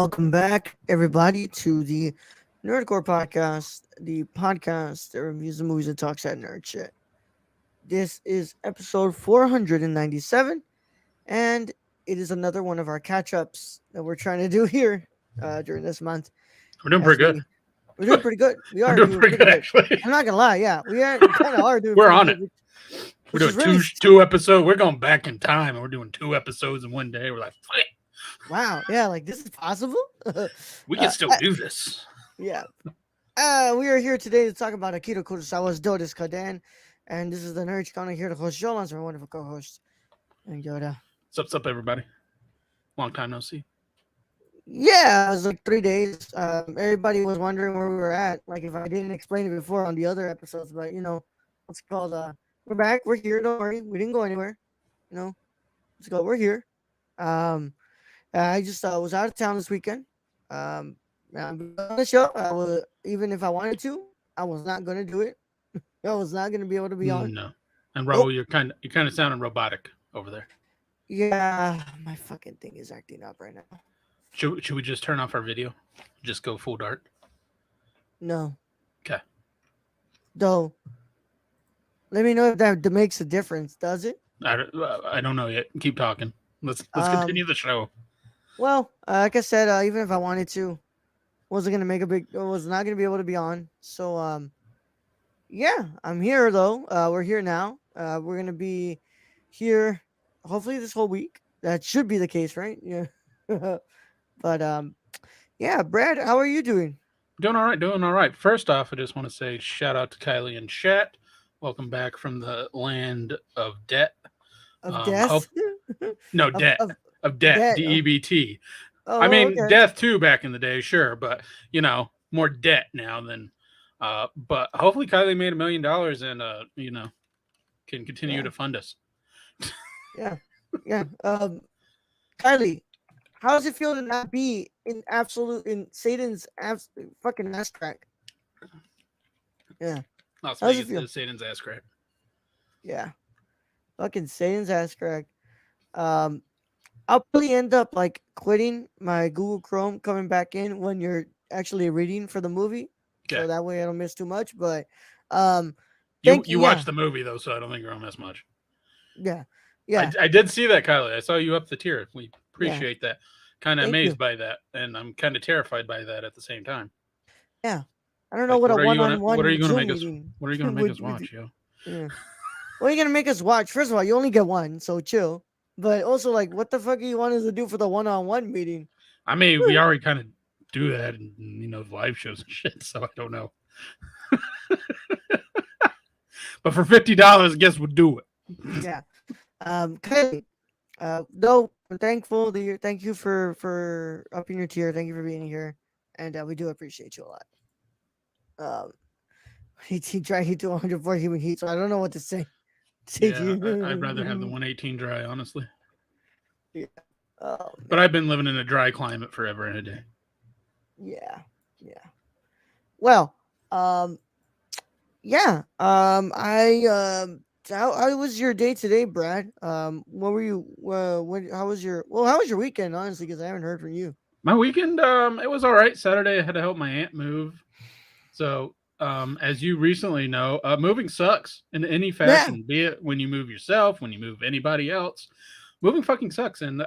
Welcome back, everybody, to the Nerdcore Podcast, the podcast that reviews the movies and talks that nerd shit. This is episode 497, and it is another one of our catch ups that we're trying to do here during this month. We're doing As pretty good. we're doing pretty good. We We're are doing doing pretty pretty good, good. actually. I'm not gonna lie, yeah, we kind of are doing. We're pretty on good, it. which We're doing is really two episodes. We're going back in time, and we're doing 2 episodes in one day. We're like, "Fuck it. wow, yeah, like this is possible. We can still do this." Yeah. We are here today to talk about Akira Kurosawa's Dodes'ka-den, and this is the Nerd Corner here to host Joel, our wonderful co-host, and Yoda. What's up, everybody? Long time no see. Yeah, it was like 3 days. Everybody was wondering where we were at. Like if I didn't explain it before on the other episodes, but what's it called? We're back. We're here. Don't worry. We didn't go anywhere. Let's go. We're here. I just was out of town this weekend. I'm on the show. Even if I wanted to, I was not going to do it. I was not going to be able to be on. No. And Raul, you're kind of sounding robotic over there. Yeah, my fucking thing is acting up right now. Should we just turn off our video? Just go full dark? No. Okay. Though, let me know if that makes a difference. Does it? I don't know yet. Keep talking. Let's continue the show. Well, like I said, even if I wanted to, was not gonna be able to be on. So yeah, I'm here though. We're here now. We're gonna be here hopefully this whole week. That should be the case, right? Yeah. But yeah, Brad, how are you doing? Doing all right. First off, I just want to say shout out to Kylie and chat. Welcome back from the land of debt. Of death? No, debt. Of debt. DEBT. Oh, I mean, okay. death too back in the day, sure, but more debt now than. But hopefully Kylie made $1 million and can continue to fund us. Yeah. Kylie, how does it feel to not be in Satan's fucking ass crack? Yeah. Las How does it Vegas feel? is Satan's ass crack. Yeah. Fucking Satan's ass crack. I'll probably end up like quitting my Google Chrome, coming back in when you're actually reading for the movie. Okay. So that way I don't miss too much. But you watched the movie though, so I don't think you're gonna miss much. Yeah. I did see that, Kylie. I saw you up the tier. We appreciate that. Kind of amazed by that, and I'm kind of terrified by that at the same time. Yeah. I don't know what a one-on-one. What are you gonna make us? meeting What are you gonna make us watch, yo? Yeah. What are you gonna make us watch? First of all, you only get one, so chill. But also, like, what the fuck do you want us to do for the one-on-one meeting? I mean, we already kind of do that in live shows and shit, so I don't know. But for $50, I guess we'll do it. Yeah. Kylie, though I'm thankful that thank you for upping your tier. Thank you for being here, and we do appreciate you a lot. 18 dry heat to 140 human heat, so I don't know what to say. Yeah, I'd rather have the 118 dry, honestly. Yeah. But I've been living in a dry climate forever and a day. Yeah. Well, yeah. How was your day today, Brad? What were you? How was your weekend? Honestly, because I haven't heard from you. My weekend, it was all right. Saturday, I had to help my aunt move. So, as you recently know, moving sucks in any fashion. Yeah. Be it when you move yourself, when you move anybody else, moving fucking sucks. And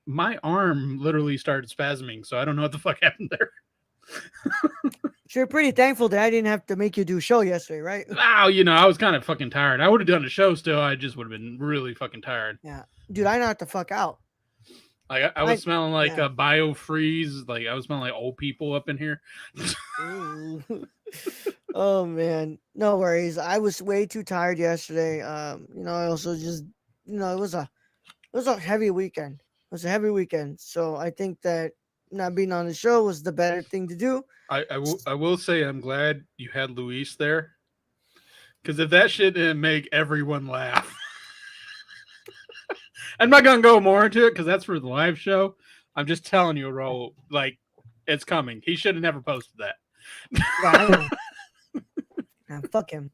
my arm literally started spasming, so I don't know what the fuck happened there. So you're pretty thankful that I didn't have to make you do a show yesterday, right? Wow, I was kind of fucking tired. I would have done a show still. I just would have been really fucking tired. Yeah, dude, I knocked the fuck out. Like I was smelling like a biofreeze. Like I was smelling like old people up in here. Oh man, no worries. I was way too tired yesterday. I also just, it was a heavy weekend. It was a heavy weekend. So I think that not being on the show was the better thing to do. I will say I'm glad you had Luis there, because if that shit didn't make everyone laugh. I'm not gonna go more into it because that's for the live show. I'm just telling you, Raul, like it's coming. He should have never posted that. Yeah, fuck him.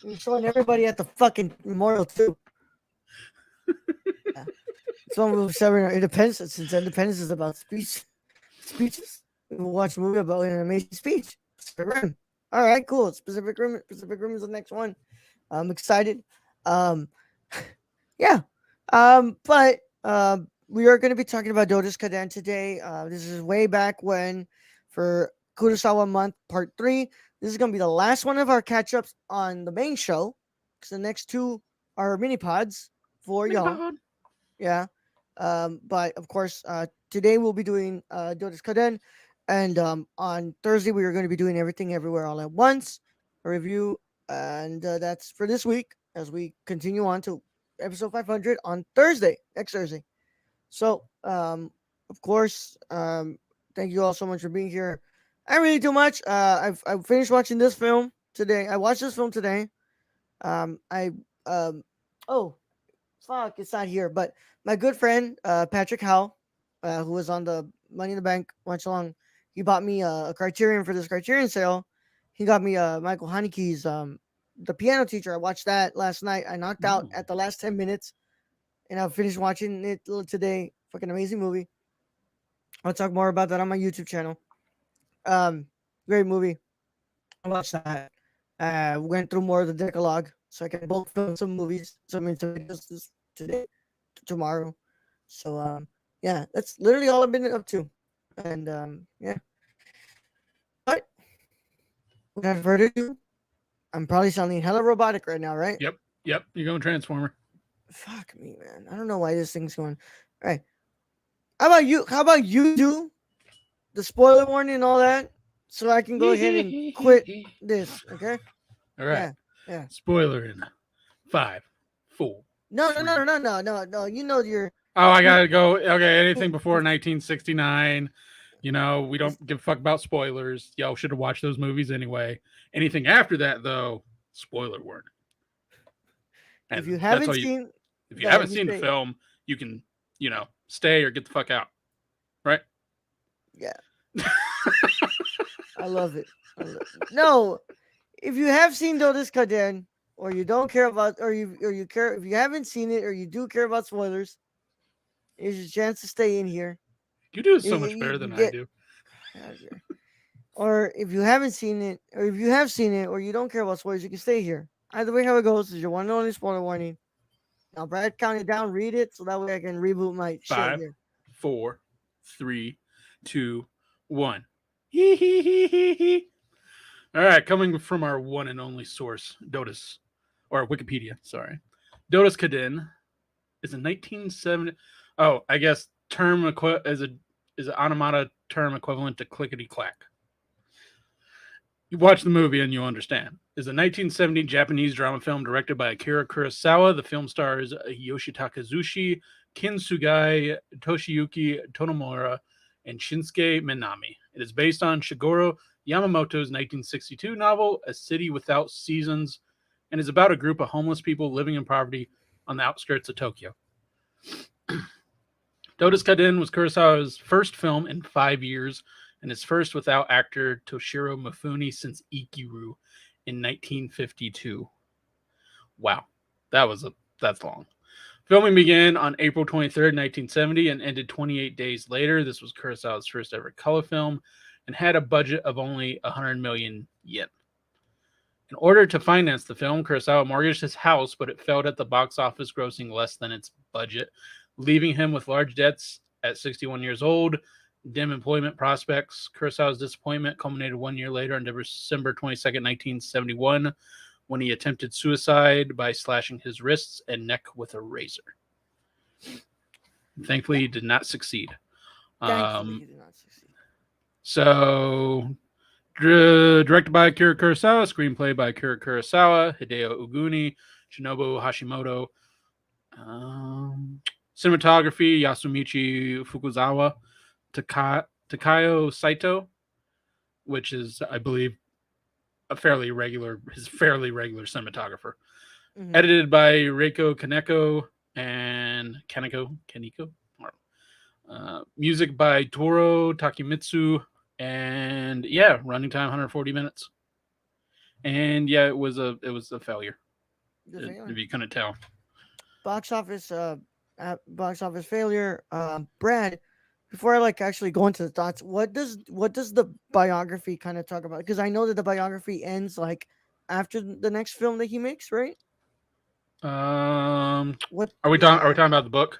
You're showing everybody at the fucking memorial too. Yeah. It's one of 7 independence, since independence is about speech. speeches. We will watch a movie about an amazing speech. Pacific Rim. All right, cool. Pacific Rim. Pacific Rim is the next one. I'm excited. Um, yeah. But we are going to be talking about Dodes'ka-den today. This is way back when for Kurosawa Month Part 3. This is going to be the last one of our catch ups on the main show because the next two are mini pods for Mini y'all. pod. Yeah. But of course, today we'll be doing Dodes'ka-den. And on Thursday, we are going to be doing Everything Everywhere All at Once, a review. And that's for this week as we continue on to episode 500 on Thursday, next Thursday. So, of course, thank you all so much for being here. I really too much. I finished watching this film today. I watched this film today. I oh fuck, it's not here. But my good friend Patrick Howe, who was on the Money in the Bank watch along, he bought me a Criterion for this Criterion sale. He got me Michael Haneke's The Piano Teacher. I watched that last night. I knocked out Ooh. at the last 10 minutes, and I finished watching it today. Fucking amazing movie. I'll talk more about that on my YouTube channel. Great movie. I watched that. Went through more of the Decalogue, so I can bulk film some movies, some videos this today, tomorrow. So yeah, that's literally all I've been up to, and yeah. But without further ado, I'm probably sounding hella robotic right now, right? Yep. Yep. You're going Transformer. Fuck me, man. I don't know why this thing's going. All right. How about you? How about you do the spoiler warning and all that, so I can go ahead and quit this? Okay. All right. Yeah. Yeah. Spoiler in 5, 4. No, no, 3. no, no, no, no, no. You know you're. Oh, I You, gotta go. Okay, anything before 1969. You know, we don't give a fuck about spoilers. Y'all should have watched those movies anyway. Anything after that, though, spoiler warning. if you And that's haven't all you. seen, If you then haven't you seen the stay. film, you can, stay or get the fuck out. Right? Yeah, I love it. No, if you have seen Dodes'ka-den, or you don't care about, or you care, if you haven't seen it, or you do care about spoilers, here's your chance to stay in here. You do You, so you, much better you than I get do. out of here. Or if you haven't seen it, or if you have seen it, or you don't care about spoilers, you can stay here. Either way, how it goes is your one and only spoiler warning. Now, Brad, count it down, read it, so that way I can reboot my shit 5, here. 4, 3, 2, 1. Hee hee hee hee hee. All right, coming from our one and only source, Dodus, or Wikipedia, sorry. Dodes'ka-den is a 1970. Oh, I guess is an onomata term equivalent to clickety clack. You watch the movie and you'll understand. Is a 1970 Japanese drama film directed by Akira Kurosawa. The film stars Yoshitaka Zushi, Kin Sugai, Toshiyuki Tonomura, and Shinsuke Minami. It is based on Shigeru Yamamoto's 1962 novel, A City Without Seasons, and is about a group of homeless people living in poverty on the outskirts of Tokyo. Dodes'ka-den was Kurosawa's first film in 5 years, and his first without actor Toshiro Mifune since Ikiru in 1952. Wow, that's long. Filming began on April 23rd, 1970, and ended 28 days later. This was Kurosawa's first ever color film, and had a budget of only 100 million yen. In order to finance the film, Kurosawa mortgaged his house, but it failed at the box office, grossing less than its budget, leaving him with large debts at 61 years old, dim employment prospects. Kurosawa's disappointment culminated 1 year later on December 22nd, 1971, when he attempted suicide by slashing his wrists and neck with a razor. Thankfully, he did not succeed. Thankfully, he did not succeed. So, directed by Akira Kurosawa, screenplay by Akira Kurosawa, Hideo Uguni, Shinobu Hashimoto, cinematography Yasumichi Fukuzawa, Takayo Saito, which is, I believe, his fairly regular cinematographer. Mhm. Edited by Reiko Kaneko and Kaneko. Music by Toru Takemitsu, and yeah, running time 140 minutes. And yeah, it was a failure. If you couldn't tell. Box office failure. Brad, before I like actually go into the thoughts, what does the biography kind of talk about? Because I know that the biography ends like after the next film that he makes, right? Um, What? are we Yeah, talking about the book?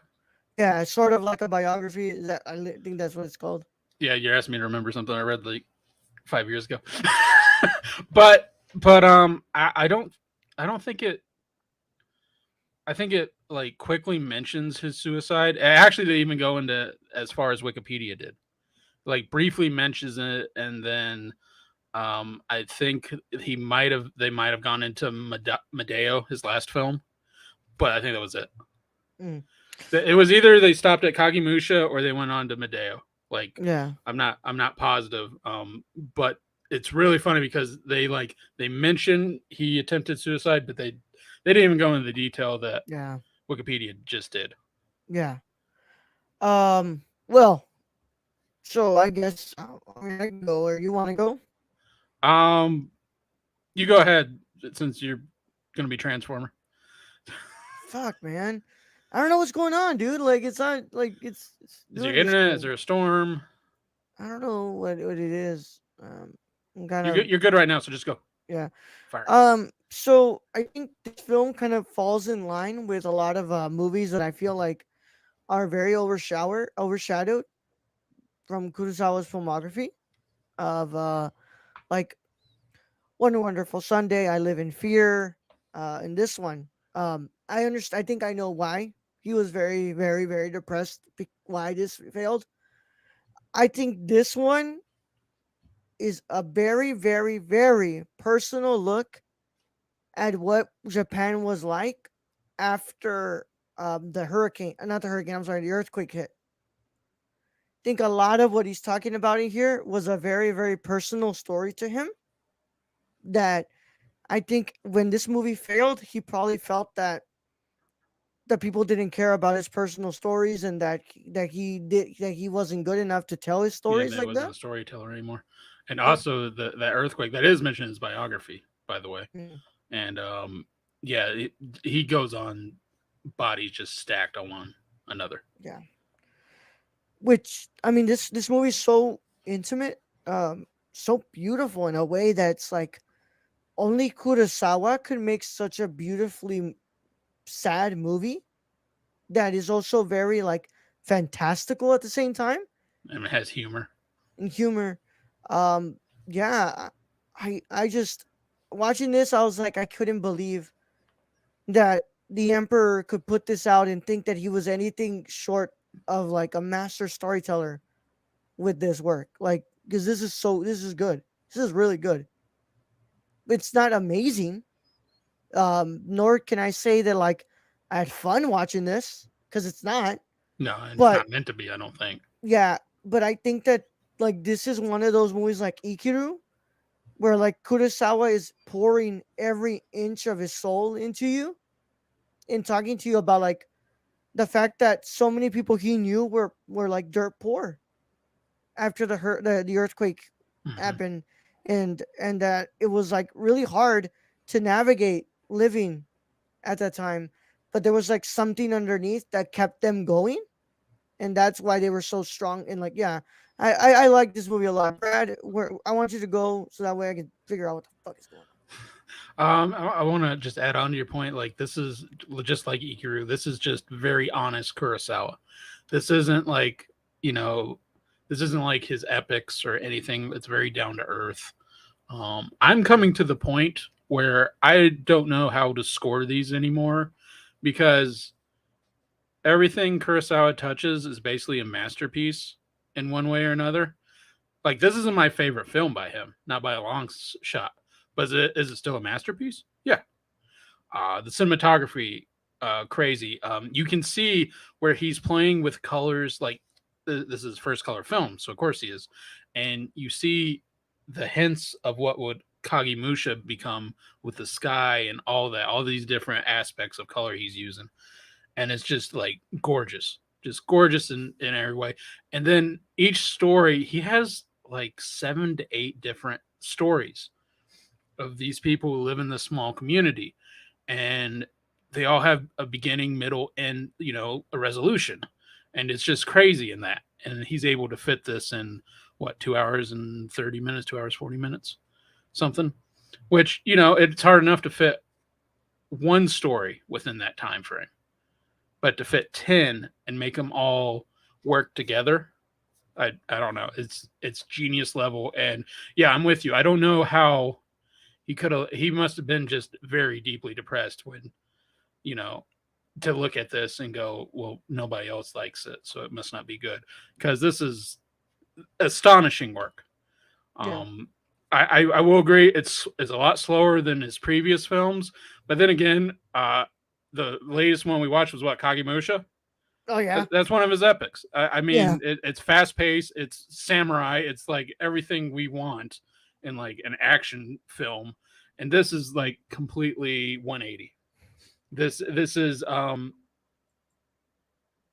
yeah, sort of like a biography. Is that think that's what it's called. Yeah, you're asking me to remember something I read like 5 years ago. but I don't think it. I think it like quickly mentions his suicide. Actually, they even go into as far as Wikipedia did. Like briefly mentions it, and then I think they might have gone into Medeo, his last film, but I think that was it. Mm, It was either they stopped at Kagemusha or they went on to Medeo. Like yeah, I'm not positive. But it's really funny because they mention he attempted suicide, but they didn't even go into the detail that yeah, Wikipedia just did. yeah. Well, so I guess I mean I can go, or you want to go? Um, you go ahead since you're gonna be Transformer. Fuck, man. I don't know what's going on, dude. Like it's not like it's Is your doing this to internet? Is me. there a storm? I don't know what it is. I'm kind of You're good right now, so just go. yeah. Fire. So I think this film kind of falls in line with a lot of movies that I feel like are very overshadowed from Kurosawa's filmography of like One Wonderful Sunday, I Live in Fear, and this one. I understand. I think I know why he was very, very, very depressed. Why this failed. I think this one is a very, very, very personal look at what Japan was like after the hurricane, not the hurricane, I'm sorry, the earthquake hit. I think a lot of what he's talking about in here was a very, very personal story to him that I think when this movie failed, he probably felt that people didn't care about his personal stories and that he wasn't good enough to tell his Yeah, stories that like wasn't that. a storyteller anymore. And Yeah. also that earthquake that is mentioned in his biography, by the way. Mm, And yeah, he goes on bodies just stacked on one another. yeah. Which I mean this movie is so intimate, so beautiful in a way that's like only Kurosawa could make such a beautifully sad movie that is also very like fantastical at the same time And it has humor. and humor. Um, yeah, I just watching this, I was like, I couldn't believe that the emperor could put this out and think that he was anything short of like a master storyteller with this work. Like, because this is good. This is really good. It's not amazing. Nor can I say that like I had fun watching this because it's not. No, and it's But not meant to be, I don't think. yeah, but I think that like this is one of those movies like Ikiru where like Kurosawa is pouring every inch of his soul into you and talking to you about like the fact that so many people he knew were like dirt poor after the earthquake Hmm. happened and that it was like really hard to navigate living at that time, but there was like something underneath that kept them going, and that's why they were so strong. And like, yeah, I like this movie a lot. Brad, I want you to go so that way I can figure out what the fuck is going on. I want to just add on to your point. Like this is just like Ikiru. This is just very honest Kurosawa. This isn't like you know, this isn't like his epics or anything. It's very down to earth. I'm coming to the point where I don't know how to score these anymore because everything Kurosawa touches is basically a masterpiece in one way or another. Like this isn't my favorite film by him, not by a long shot. But is it still a masterpiece? Yeah. The cinematography, crazy. You can see where he's playing with colors. Like this is his first color film, so of course he is. And you see the hints of what would Kagemusha become with the sky and all that, all these different aspects of color he's using, and it's just like gorgeous, just gorgeous in every way. And then each story, he has like 7 to 8 different stories of these people who live in this small community, and they all have a beginning, middle, and a resolution, and it's just crazy in that. and he's able to fit this in what 2 hours and 30 minutes, 2 hours 40 minutes, something. Which it's hard enough to fit one story within that time frame, but to fit 10 and make them all work together, I don't know. It's genius level, and yeah, I'm with you. I don't know how he must have been just very deeply depressed when you know to look at this and go, well, nobody else likes it, so it must not be good, because this is astonishing work. Yeah. Um, I will agree it's a lot slower than his previous films, but then again, the latest one we watched was what, Kagemusha. Oh yeah. That's one of his epics. I Yeah. mean, it's fast paced, it's samurai, it's like everything we want in like an action film, and this is like completely 180. This is and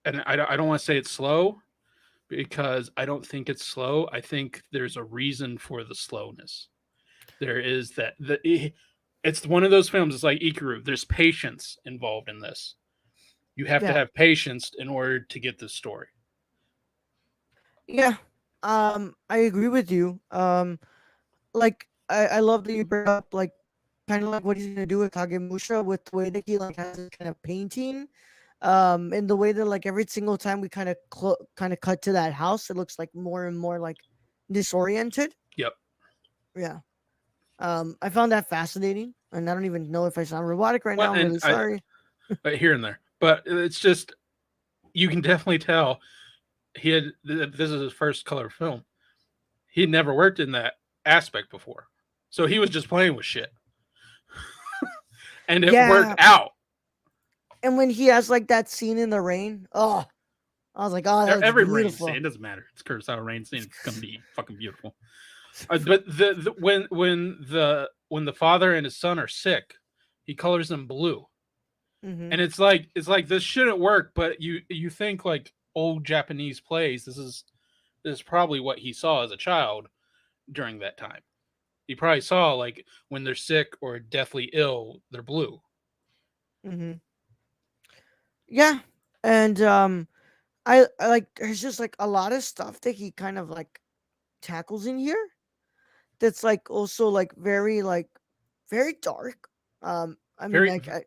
I don't want to say it's slow, because I don't think it's slow. I think there's a reason for the slowness. There is it's one of those films. It's like Ikaru. There's patience involved in this. You have to Yeah. have patience in order to get this story. Yeah. I agree with you. Like I love that you bring up like kind of like what he's gonna do with Kagemusha, with the way that he like has this kind of painting, and the way that like every single time we kind of cut to that house, it looks like more and more like disoriented. Yep. Yeah. I found that fascinating, and I don't even know if I sound robotic right Well, now. I'm and really sorry. but here and there, but it's just you can definitely tell this is his first color film. He would never worked in that aspect before, so he was just playing with shit, and it worked Yeah, out. and when he has like that scene in the rain, oh, I was like, oh, that looks Every rain scene, beautiful. it doesn't matter. It's Kurosawa rain scene. It's gonna be fucking beautiful. But when the father and his son are sick, he colors them blue, Mm-hmm. and it's like this shouldn't work. But you think like old Japanese plays. This is probably what he saw as a child during that time. He probably saw like when they're sick or deathly ill, they're blue. Mm-hmm. Yeah, and I like there's just like a lot of stuff that he kind of like tackles in here that's like also like very dark. I mean Very. like I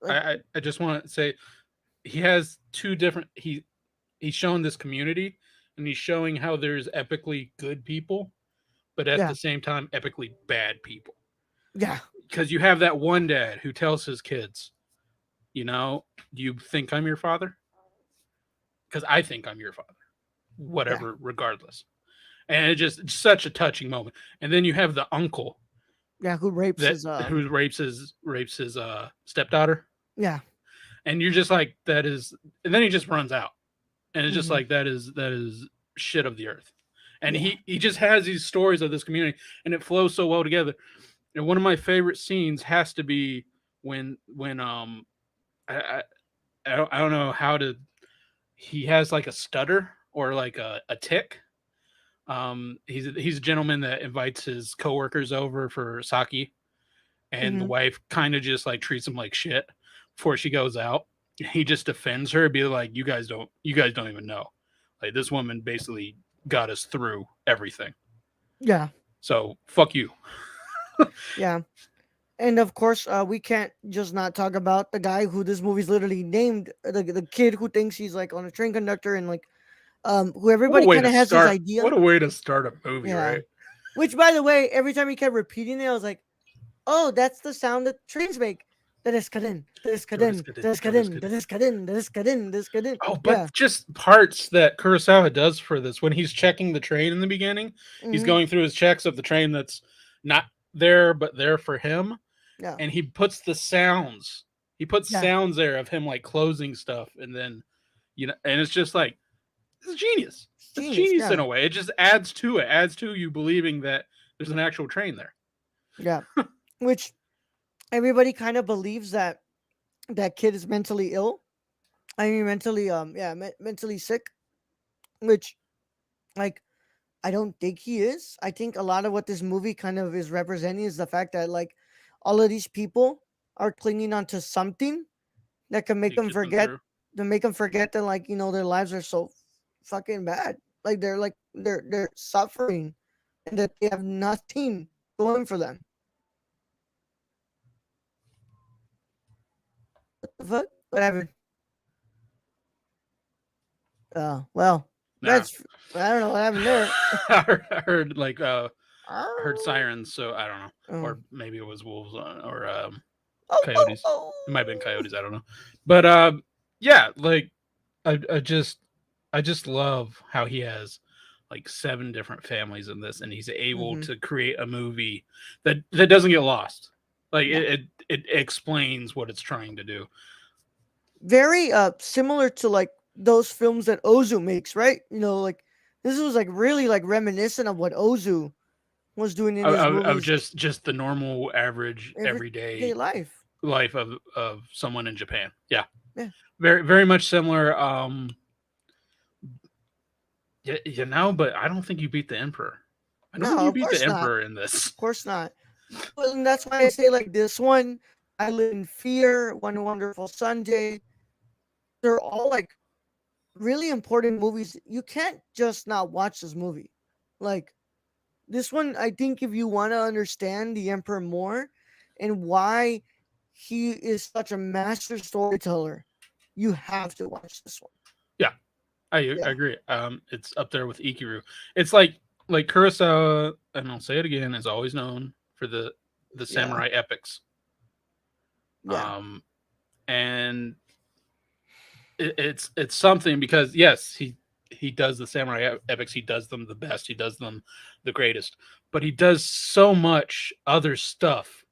like I just want to say he has two different. He's shown this community, and he's showing how there's epically good people, but at yeah the same time epically bad people. yeah Because you have that one dad who tells his kids, do you think I'm your father? Because I think I'm your father, yeah whatever, regardless. And it's such a touching moment. And then you have the uncle yeah who rapes that his who rapes his stepdaughter, yeah and you're just like, that is. And then he just runs out, and it's just mm-hmm. like, that is shit of the earth. And yeah he just has these stories of this community, and it flows so well together. And one of my favorite scenes has to be when I, I don't know how to. He has like a stutter or like a tick. He's a gentleman that invites his coworkers over for sake, and the mm-hmm. wife kind of just like treats him like shit before she goes out. He just defends her, be like, you guys don't even know. Like, this woman basically got us through everything. yeah So fuck you. yeah. And of course, we can't just not talk about the guy who this movie's literally named, the kid who thinks he's like on a train conductor, and like who What a everybody way kind to of has this start. idea. What a way to start a movie, Yeah. right? Which, by the way, every time he kept repeating it, I was like, oh, that's the sound that trains make. Dodes'ka-den, Dodes'ka-den, Dodes'ka-den, Dodes'ka-den, Dodes'ka-den. Dodes'ka-den, Dodes'ka-den, Dodes'ka-den. Oh, Yeah. but just parts that Kurosawa does for this when he's checking the train in the beginning. He's Mm-hmm. going through his checks of the train that's not there, but there for him, Yeah. and he puts the sounds. He puts Yeah. sounds there of him like closing stuff, and then and it's just like, it's genius. It's It's genius. genius in Yeah. a way. It just adds to it. Adds to you believing that there's an actual train there. Yeah. Which everybody kind of believes that that kid is mentally ill. I mean, mentally, yeah, mentally sick. Which, like, I don't think he is. I think a lot of what this movie kind of is representing is the fact that like all of these people are clinging onto something that can make You them get them forget through. to make them forget that like their lives are so fucking bad. Like they're suffering, and that they have nothing going for them. What the fuck? What happened? Oh well, Nah. that's I don't know what happened there. I heard like I heard Oh, sirens, so I don't know, oh, or maybe it was wolves or oh, coyotes. oh. It might have been coyotes. I don't know, but yeah, like I just love how he has like 7 different families in this, and he's able Mm-hmm. to create a movie that doesn't get lost. Like Yeah. it explains what it's trying to do. Very similar to like those films that Ozu makes, right? Like this was like really like reminiscent of what Ozu was doing in his Of movies, just the normal, average, everyday everyday life. life of someone in Japan. Yeah, Yeah. very much similar. But I don't think you beat the Emperor. I don't think No, you of beat the course not. Emperor in this. Of course not. Well, and that's why I say like this one, I Live in Fear, One Wonderful Sunday. They're all like really important movies. You can't just not watch this movie. Like this one, I think if you want to understand the Emperor more and why he is such a master storyteller, you have to watch this one. Yeah, I Yeah, agree. It's up there with Ikiru. It's like Kurosawa, and I'll say it again, is always known for the yeah, samurai epics. yeah, Um, and it's something because yes, he does the samurai epics. He does them the best. He does them the greatest. But he does so much other stuff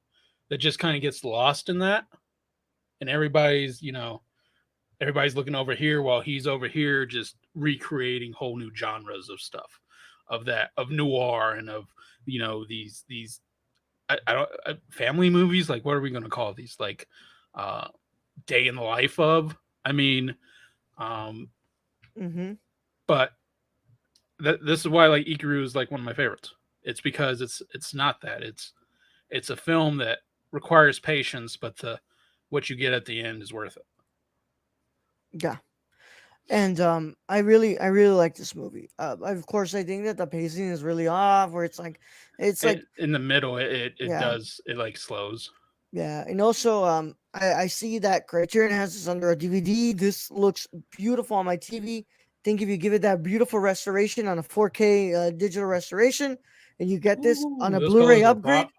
that just kind of gets lost in that, and everybody's looking over here while he's over here just recreating whole new genres of stuff, of noir and of these I don't family movies. Like, what are we going to call these? Like uh day in the life of. I mean, um mm-hmm, but this is why like Ikiru is like one of my favorites. It's because it's not that. It's a film that requires patience, but the what you get at the end is worth it. yeah. And I really like this movie. Of course, I think that the pacing is really off, where it's like, In the middle, it yeah, does it like slows. yeah, and also I see that Criterion has this under a DVD. This looks beautiful on my TV. Think if you give it that beautiful restoration on a 4K digital restoration, and you get this Ooh, on a those Blu-ray colors will upgrade, pop.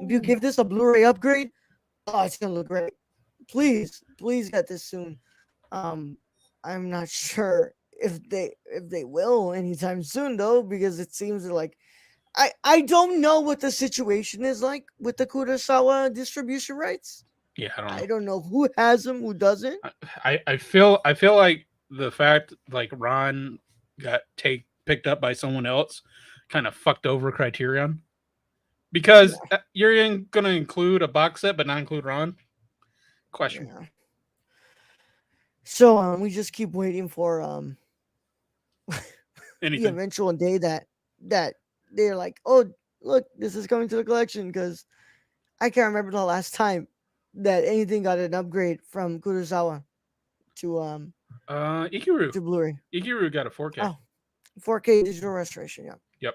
if you Ooh. give this a Blu-ray upgrade, oh, it's gonna look great. Please get this soon. Um, I'm not sure if they will anytime soon though, because it seems like I don't know what the situation is like with the Kurosawa distribution rights. Yeah, I don't know. I don't know who has them, who doesn't. I feel like the fact like Ron got take picked up by someone else kind of fucked over Criterion because Yeah, you're gonna include a box set but not include Ron. Question mark. yeah. So we just keep waiting for the Anything. eventual day that they're like, oh, look, this is coming to the collection, because I can't remember the last time that anything got an upgrade from Kurosawa to Ikiru. Blu-ray. Ikiru got a 4K. Oh, 4K digital restoration. Yeah, Yep,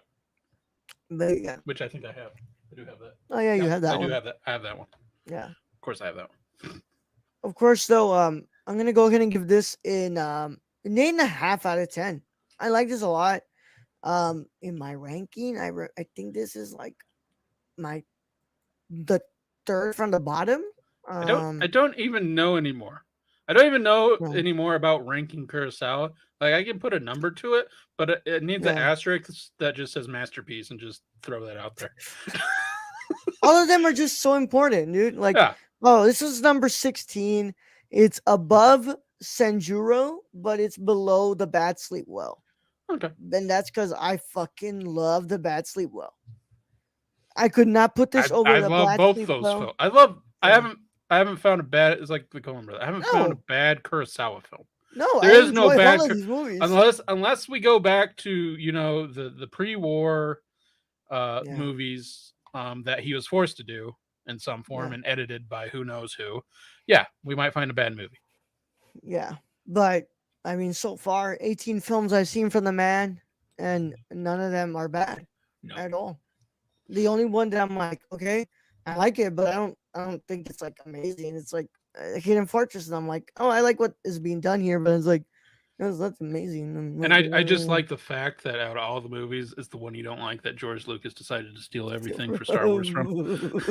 but yeah. which I think I have. I do have that. Oh yeah, you Yep, have I that do one. have that. I have that one. Yeah. Of course, I have that one. Of course, though, I'm gonna go ahead and give this an 8.5 out of 10. I like this a lot. In my ranking, I think this is like my the third from the bottom. I don't even know anymore. I don't even know No, anymore about ranking Kurosawa. Like I can put a number to it, but it needs an yeah, asterisk that just says masterpiece and just throw that out there. all of them are just so important, dude. Like, Yeah. oh, this is number 16. It's above Senjuro, but it's below the Bad Sleep Well. Okay. And that's because I fucking love the Bad Sleep Well. I could not put this over I the love Bad both Sleep those Well. films. I love. Yeah. I haven't found a bad. It's like the Coen Brothers. I haven't found a No, bad Kurosawa film. no, There I is no enjoy all bad of these movies. unless we go back to the pre-war Yeah, movies that he was forced to do in some form yeah, and edited by who knows who. Yeah, we might find a bad movie. yeah. But I mean, so far, 18 films I've seen from the man, and none of them are bad No. at all. The only one that I'm like, okay, I like it, but I don't think it's like amazing. It's like Hidden Fortress, and I'm like, oh, I like what is being done here, but it's like, that's amazing. I'm And like, I just like the fact that out of all the movies, it's the one you don't like that George Lucas decided to steal still everything for Star Wars from.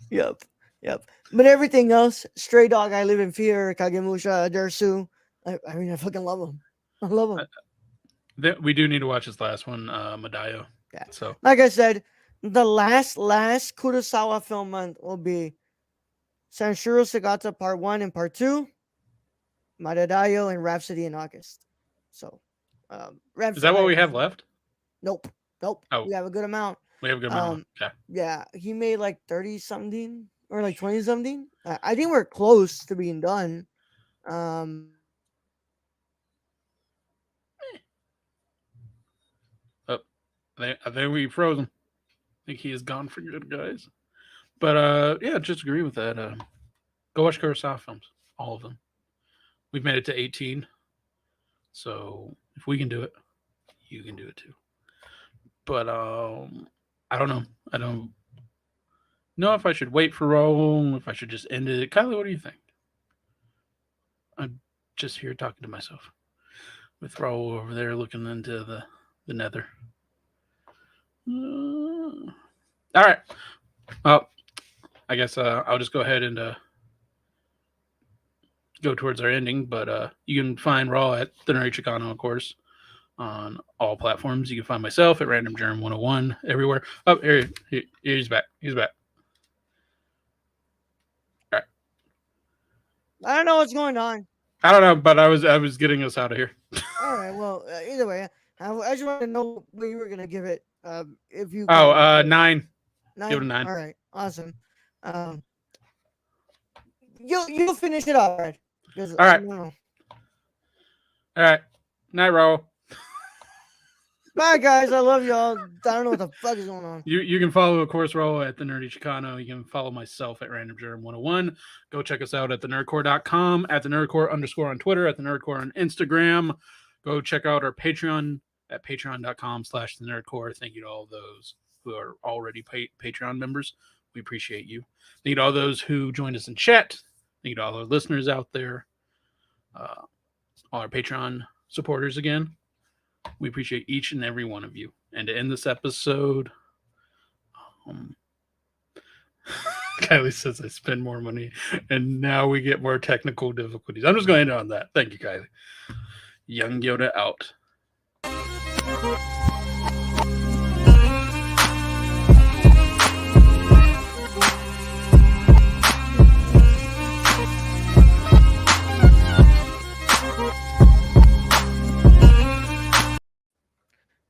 Yep, yep. But everything else, Stray Dog, I Live in Fear, Kagemusha, Dersu, I mean, I fucking love them. I love them. We do need to watch this last one, Madayo. Yeah. So, Like I said, the last Kurosawa film month will be Sanshiro Sagata Part 1 and Part 2, Madadayo, and Rhapsody in August. So, is that what we have left? Nope. Nope. Oh, We have a good amount. we have a good amount. Okay. Yeah, he made like 30 something or like 20 something. I think we're close to being done. Oh, I think we froze him. I think he is gone for good, guys. But yeah, just agree with that. Go watch Kurosawa films, all of them. We've made it to 18, so if we can do it, you can do it too. But I don't know. I don't know if I should wait for Raul, if I should just end it. Kylie, what do you think? I'm just here talking to myself with Raul over there looking into the nether. All right. Well, I guess I'll just go ahead and go towards our ending. But you can find Raw at the Nerdy Chicano, of course, on all platforms. You can find myself at Random Germ 101 everywhere. Oh, he's back. He's back. All right. I don't know what's going on. I don't know, but I was getting us out of here. All right. Well, either way, I just want to know what you were gonna give it. If you. 9. 9. Give it a 9. All right. Awesome. You'll finish it up, right? All right. All right. Night, Raul. Bye, guys. I love y'all. I don't know what the fuck is going on. You can follow, of course, Raul at the Nerdy Chicano. You can follow myself at Random Germ 101. Go check us out at thenerdcore.com, at the nerdcore _ on Twitter, at the nerdcore on Instagram. Go check out our Patreon at patreon.com/the nerdcore. Thank you to all those who are already Patreon members. We appreciate you. Thank you to all those who joined us in chat. Thank you to all our listeners out there. All our Patreon supporters again. We appreciate each and every one of you. And to end this episode, Kylie says I spend more money and now we get more technical difficulties. I'm just going to end on that. Thank you, Kylie. Young Yoda out.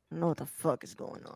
I don't know what the fuck is going on.